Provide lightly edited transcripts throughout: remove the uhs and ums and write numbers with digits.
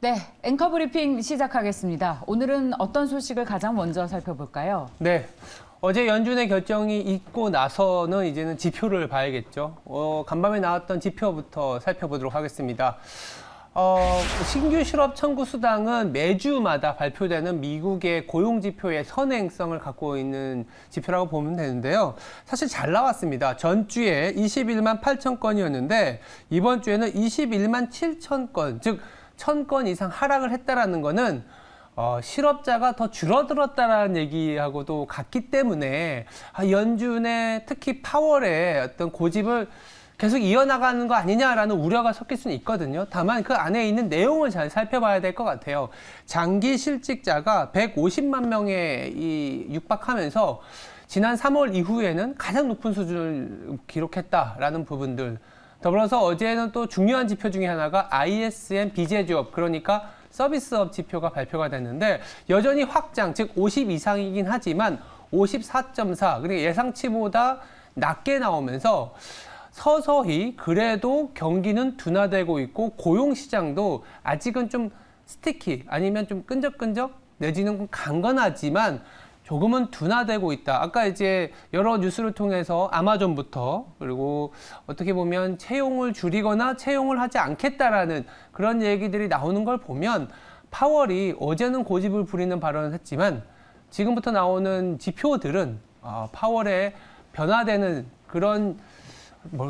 네, 앵커 브리핑 시작하겠습니다. 오늘은 어떤 소식을 가장 먼저 살펴볼까요? 네, 어제 연준의 결정이 있고 나서는 이제는 지표를 봐야겠죠. 간밤에 나왔던 지표부터 살펴보도록 하겠습니다. 신규 실업 청구 수당은 매주마다 발표되는 미국의 고용 지표의 선행성을 갖고 있는 지표라고 보면 되는데요. 사실 잘 나왔습니다. 전주에 21만 8천 건이었는데 이번 주에는 21만 7천 건, 즉 1,000건 이상 하락을 했다라는 거는 실업자가 더 줄어들었다라는 얘기하고도 같기 때문에 연준의 특히 파월의 어떤 고집을 계속 이어나가는 거 아니냐라는 우려가 섞일 수는 있거든요. 다만 그 안에 있는 내용을 잘 살펴봐야 될 것 같아요. 장기 실직자가 150만 명에 육박하면서 지난 3월 이후에는 가장 높은 수준을 기록했다라는 부분들. 더불어서 어제는 또 중요한 지표 중에 하나가 ISM 비제조업, 그러니까 서비스업 지표가 발표가 됐는데 여전히 확장, 즉 50 이상이긴 하지만 54.4, 그리고 예상치보다 낮게 나오면서 서서히 그래도 경기는 둔화되고 있고 고용시장도 아직은 좀 스티키, 아니면 좀 끈적끈적 내지는 강건하지만 조금은 둔화되고 있다. 아까 이제 여러 뉴스를 통해서 아마존부터, 그리고 어떻게 보면 채용을 줄이거나 채용을 하지 않겠다라는 그런 얘기들이 나오는 걸 보면 파월이 어제는 고집을 부리는 발언을 했지만 지금부터 나오는 지표들은 파월에 변화되는 그런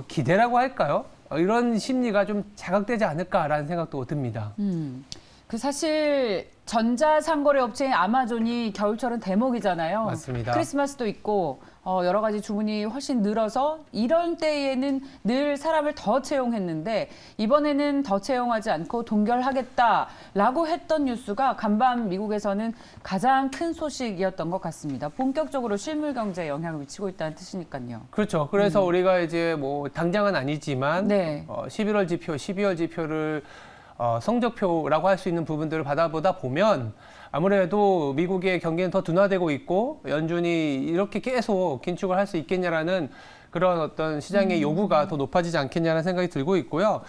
기대라고 할까요? 이런 심리가 좀 자각되지 않을까라는 생각도 듭니다. 사실 전자상거래 업체인 아마존이 겨울철은 대목이잖아요. 맞습니다. 크리스마스도 있고 여러 가지 주문이 훨씬 늘어서 이런 때에는 늘 사람을 더 채용했는데 이번에는 더 채용하지 않고 동결하겠다라고 했던 뉴스가 간밤 미국에서는 가장 큰 소식이었던 것 같습니다. 본격적으로 실물 경제에 영향을 미치고 있다는 뜻이니까요. 그렇죠. 그래서 우리가 이제 뭐 당장은 아니지만 네. 11월 지표, 12월 지표를 성적표라고 할 수 있는 부분들을 받아보다 보면 아무래도 미국의 경기는 더 둔화되고 있고 연준이 이렇게 계속 긴축을 할 수 있겠냐라는 그런 어떤 시장의 요구가 더 높아지지 않겠냐는 생각이 들고 있고요.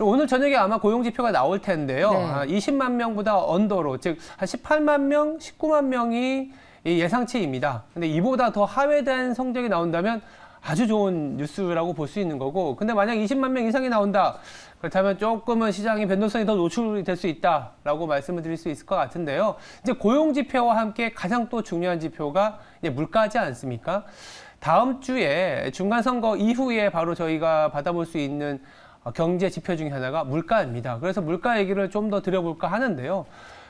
오늘 저녁에 아마 고용지표가 나올 텐데요. 네. 20만 명보다 언더로, 즉 한 18만 명, 19만 명이 예상치입니다. 근데 이보다 더 하회된 성적이 나온다면 아주 좋은 뉴스라고 볼 수 있는 거고, 근데 만약 20만 명 이상이 나온다, 그렇다면 조금은 시장의 변동성이 더 노출이 될 수 있다라고 말씀을 드릴 수 있을 것 같은데요. 이제 고용 지표와 함께 가장 또 중요한 지표가 이제 물가지 않습니까? 다음 주에 중간 선거 이후에 바로 저희가 받아볼 수 있는 경제 지표 중에 하나가 물가입니다. 그래서 물가 얘기를 좀 더 드려볼까 하는데요.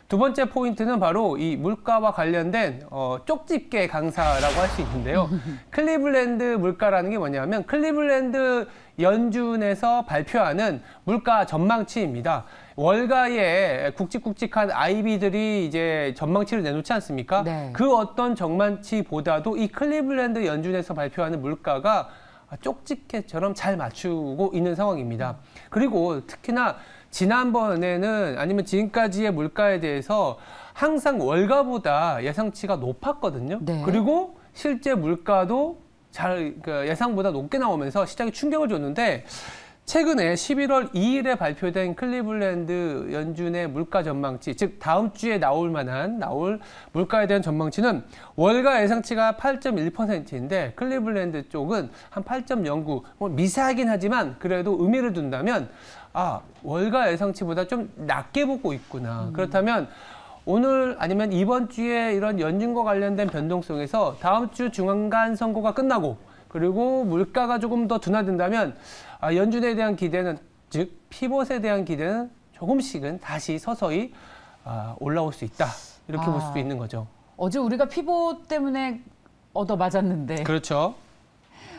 두 번째 포인트는 바로 이 물가와 관련된 쪽집게 강사라고 할 수 있는데요. 클리블랜드 물가라는 게 뭐냐면 클리블랜드 연준에서 발표하는 물가 전망치입니다. 월가에 굵직굵직한 아이비들이 이제 전망치를 내놓지 않습니까? 네. 그 어떤 전망치보다도 이 클리블랜드 연준에서 발표하는 물가가 쪽집게처럼 잘 맞추고 있는 상황입니다. 그리고 특히나 지난번에는 아니면 지금까지의 물가에 대해서 항상 월가보다 예상치가 높았거든요. 네. 그리고 실제 물가도 예상보다 높게 나오면서 시장에 충격을 줬는데 최근에 11월 2일에 발표된 클리블랜드 연준의 물가 전망치, 즉 다음 주에 나올 물가에 대한 전망치는 월가 예상치가 8.1%인데 클리블랜드 쪽은 한 8.09, 미세하긴 하지만 그래도 의미를 둔다면 월가 예상치보다 좀 낮게 보고 있구나. 그렇다면 오늘 아니면 이번 주에 이런 연준과 관련된 변동성에서 다음 주 중간 선거가 끝나고 그리고 물가가 조금 더 둔화된다면 연준에 대한 기대는, 즉 피벗에 대한 기대는 조금씩은 다시 서서히 올라올 수 있다. 이렇게 볼 수도 있는 거죠. 어제 우리가 피벗 때문에 얻어 맞았는데. 그렇죠.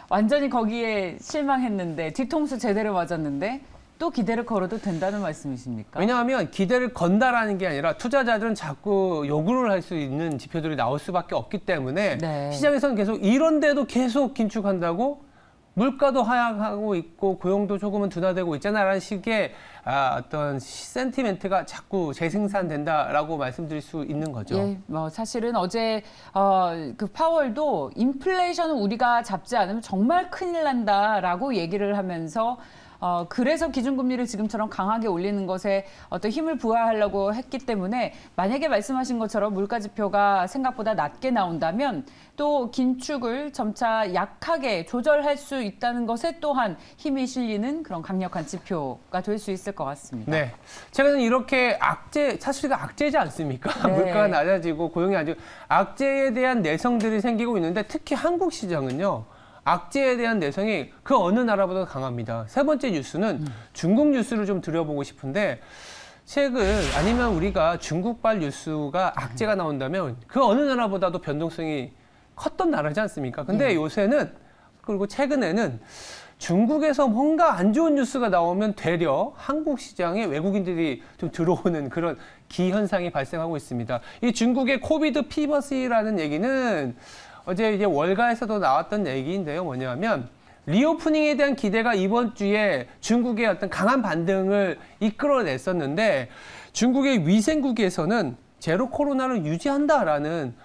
완전히 거기에 실망했는데 뒤통수 제대로 맞았는데 또 기대를 걸어도 된다는 말씀이십니까? 왜냐하면 기대를 건다라는 게 아니라 투자자들은 자꾸 요구를 할 수 있는 지표들이 나올 수밖에 없기 때문에 네. 시장에서는 계속 이런데도 계속 긴축한다고 물가도 하락하고 있고 고용도 조금은 둔화되고 있잖아라는 식의 어떤 센티멘트가 자꾸 재생산된다라고 말씀드릴 수 있는 거죠. 예, 사실은 어제 그 파월도 인플레이션을 우리가 잡지 않으면 정말 큰일 난다라고 얘기를 하면서 그래서 기준금리를 지금처럼 강하게 올리는 것에 어떤 힘을 부여하려고 했기 때문에 만약에 말씀하신 것처럼 물가지표가 생각보다 낮게 나온다면 또 긴축을 점차 약하게 조절할 수 있다는 것에 또한 힘이 실리는 그런 강력한 지표가 될 수 있을 것 같습니다. 네, 최근에 이렇게 사실가 악재지 않습니까? 네. 물가가 낮아지고 고용이 안 좋고 악재에 대한 내성들이 생기고 있는데 특히 한국 시장은요. 악재에 대한 내성이 그 어느 나라보다 강합니다. 세 번째 뉴스는 중국 뉴스를 좀 들여보고 싶은데 최근 아니면 우리가 중국발 뉴스가 악재가 나온다면 그 어느 나라보다도 변동성이 컸던 나라지 않습니까? 근데 요새는 그리고 최근에는 중국에서 뭔가 안 좋은 뉴스가 나오면 되려 한국 시장에 외국인들이 좀 들어오는 그런 기현상이 발생하고 있습니다. 이 중국의 코비드 피버스라는 얘기는 어제 이제 월가에서도 나왔던 얘기인데요. 뭐냐면 리오프닝에 대한 기대가 이번 주에 중국의 어떤 강한 반등을 이끌어냈었는데 중국의 위생국에서는 제로 코로나를 유지한다라는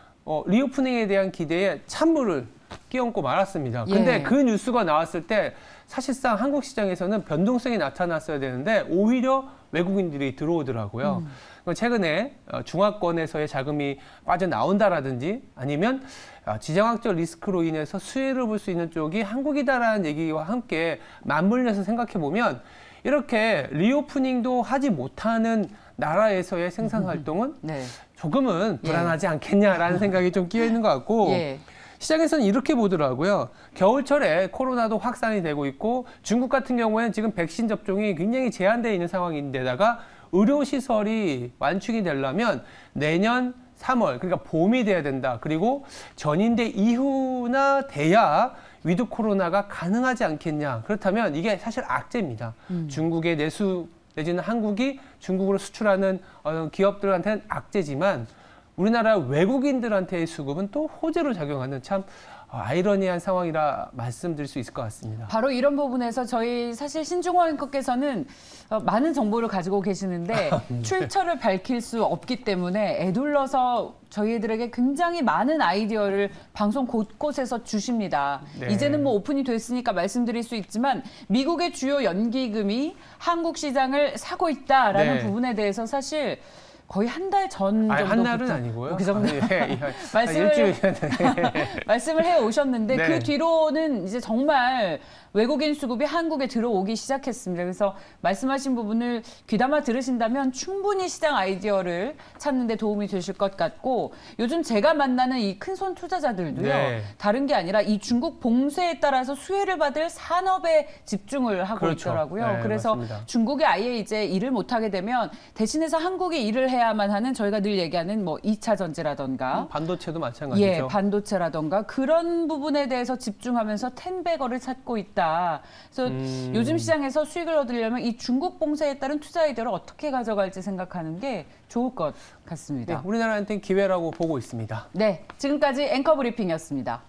리오프닝에 대한 기대에 찬물을 끼얹고 말았습니다. 근데 그 뉴스가 나왔을 때 사실상 한국 시장에서는 변동성이 나타났어야 되는데 오히려 외국인들이 들어오더라고요. 최근에 중화권에서의 자금이 빠져나온다라든지 아니면 지정학적 리스크로 인해서 수혜를 볼 수 있는 쪽이 한국이다라는 얘기와 함께 맞물려서 생각해보면 이렇게 리오프닝도 하지 못하는 나라에서의 생산 활동은 조금은 불안하지 않겠냐라는 생각이 좀 끼어 있는 것 같고 시장에서는 이렇게 보더라고요. 겨울철에 코로나도 확산이 되고 있고 중국 같은 경우에는 지금 백신 접종이 굉장히 제한되어 있는 상황인데다가 의료시설이 완충이 되려면 내년 3월, 그러니까 봄이 돼야 된다. 그리고 전인대 이후나 돼야 위드 코로나가 가능하지 않겠냐. 그렇다면 이게 사실 악재입니다. 중국의 내수 내지는 한국이 중국으로 수출하는 기업들한테는 악재지만 우리나라 외국인들한테의 수급은 또 호재로 작용하는 참 아이러니한 상황이라 말씀드릴 수 있을 것 같습니다. 바로 이런 부분에서 저희 사실 신중호 앵커께서는 많은 정보를 가지고 계시는데 출처를 밝힐 수 없기 때문에 애둘러서 저희들에게 굉장히 많은 아이디어를 방송 곳곳에서 주십니다. 이제는 뭐 오픈이 됐으니까 말씀드릴 수 있지만 미국의 주요 연기금이 한국 시장을 사고 있다라는 부분에 대해서 사실 거의 한 달 전 정도부터 한 달은 아니고요. 그 정도 말씀을 해 오셨는데 그 뒤로는 이제 정말 외국인 수급이 한국에 들어오기 시작했습니다. 그래서 말씀하신 부분을 귀담아 들으신다면 충분히 시장 아이디어를 찾는 데 도움이 되실 것 같고 요즘 제가 만나는 이 큰손 투자자들도요. 다른 게 아니라 이 중국 봉쇄에 따라서 수혜를 받을 산업에 집중을 하고 있더라고요. 그래서 맞습니다. 중국이 아예 이제 일을 못하게 되면 대신해서 한국이 일을 해야만 하는 저희가 늘 얘기하는 뭐 2차 전지라던가 반도체도 마찬가지죠. 반도체라던가 그런 부분에 대해서 집중하면서 텐베거를 찾고 있다. 그래서 요즘 시장에서 수익을 얻으려면 이 중국 봉쇄에 따른 투자 아이디어를 어떻게 가져갈지 생각하는 게 좋을 것 같습니다. 우리나라한테는 기회라고 보고 있습니다. 네, 지금까지 앵커 브리핑이었습니다.